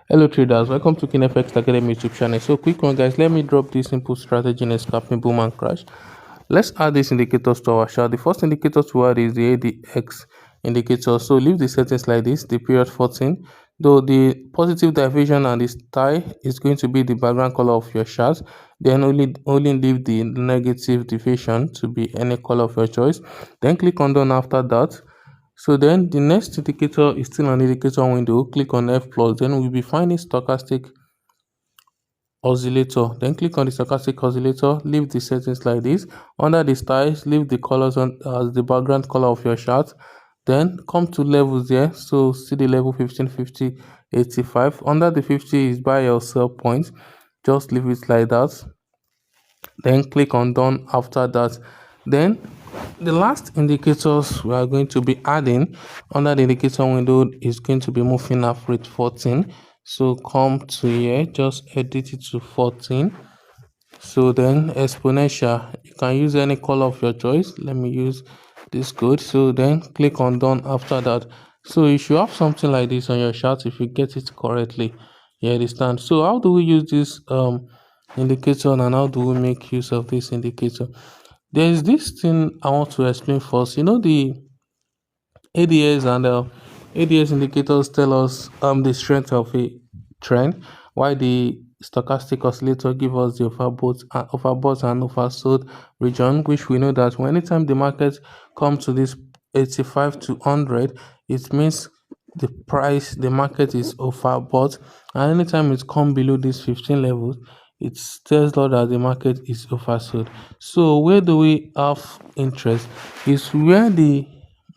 Hello traders, welcome to KineFX Academy YouTube channel. So quick one guys, let me drop this simple strategy in a scalping boom and crash. Let's add these indicators to our chart. The first indicator to add is the ADX indicator. So leave the settings like this, the period 14. Though the positive deviation and the style is going to be the background color of your chart, then only leave the negative deviation to be any color of your choice. Then click on done after that. So then the next indicator is still an indicator window. Click on F plus, then we'll be finding stochastic oscillator. Then click on the stochastic oscillator, leave the settings like this. Under the styles, leave the colors on as the background color of your chart. Then come to levels there. So see the level 15, 50, 85. Under the 50 is buy or sell point. Just leave it like that. Then click on done after that. Then the last indicators we are going to be adding under the indicator window is going to be moving average 14. So come to here, just edit it to 14. So then exponential, you can use any color of your choice. Let me use this code. So then click on done after that. So you should have something like this on your chart if you get it correctly. You understand? So how do we use this indicator and how do we make use of this indicator? There is this thing I want to explain first. You know, the ADS and ADS indicators tell us the strength of a trend, while the stochastic oscillator give us the overbought and oversold region, which we know that when anytime the market comes to this 85 to 100, it means the market is overbought, and anytime it come below this 15 levels, it tells us that the market is oversold. So where do we have interest is where the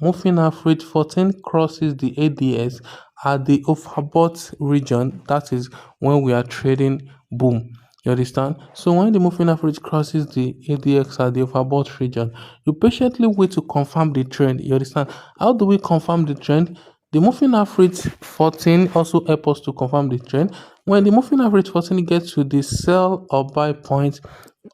moving average 14 crosses the ADS at the overbought region. That is when we are trading boom. You understand? So when the moving average crosses the ADX at the overbought region, you patiently wait to confirm the trend. You understand? How do we confirm the trend? The moving average 14 also help us to confirm the trend. When the moving average 14 gets to the sell or buy point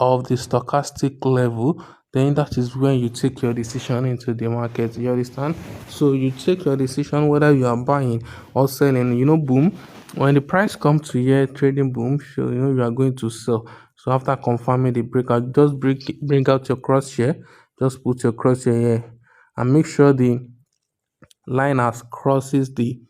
of the stochastic level, then that is when you take your decision into the market. You understand? So you take your decision whether you are buying or selling. You know, boom. When the price comes to here, trading boom, so you know you are going to sell. So after confirming the breakout, just bring out your cross here. Just put your cross here and make sure the line has crosses the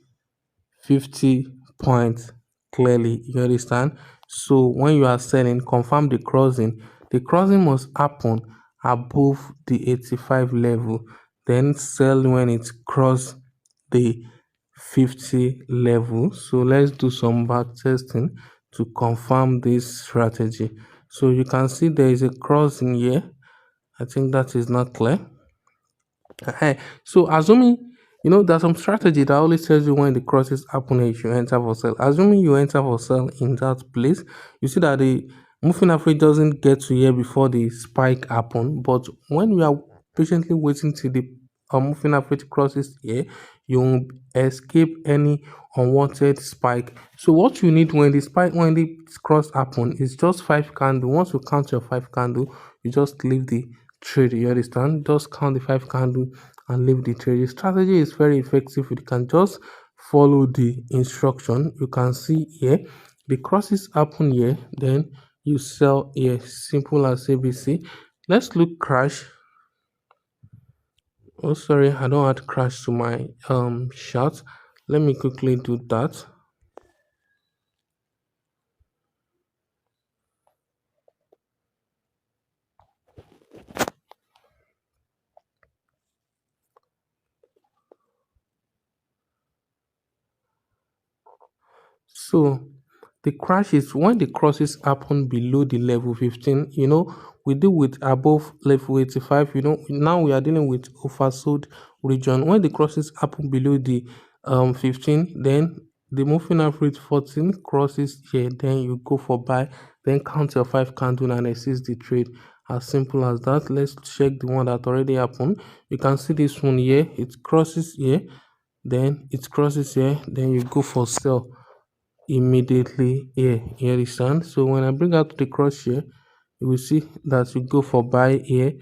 50 points clearly. You understand? So when you are selling, confirm the crossing. The crossing must happen above the 85 level. Then sell when it cross the 50 level. So let's do some back testing to confirm this strategy. So you can see there is a crossing here. I think that is not clear. So assuming there's some strategy that always tells you when the crosses happen and you should enter for sale. Assuming you enter for sale in that place, you see that the moving average doesn't get to here before the spike happen. But when you are patiently waiting till the moving average crosses here, you won't escape any unwanted spike. So what you need when the cross happen is just 5 candle. Once you count your 5 candle, you just leave the trade. You understand? Just count the 5 candle and leave the trade. The strategy is very effective. You can just follow the instruction. You can see here the crosses happen here, then you sell here. Simple as ABC. Let's look crash. Oh, sorry, I don't add crash to my chart. Let me quickly do that. So the crash is when the crosses happen below the level 15. We deal with above level 85. Now we are dealing with oversold region. When the crosses happen below the 15, then the moving average 14 crosses here, then you go for buy, then count your 5 candle and exit the trade. As simple as that. Let's check the one that already happened. You can see this one here, it crosses here, then it crosses here, then you go for sell immediately here. You understand? So when I bring out the cross here, you will see that you go for buy here,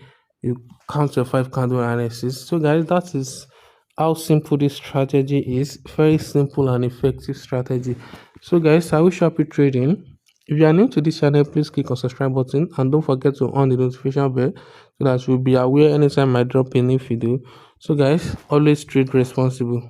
you count your 5 candle analysis. So guys, that is how simple this strategy is. Very simple and effective strategy. So guys, I wish you happy trading. If you are new to this channel, please click on subscribe button and don't forget to on the notification bell so that you'll be aware anytime I drop a new video. So guys, always trade responsible.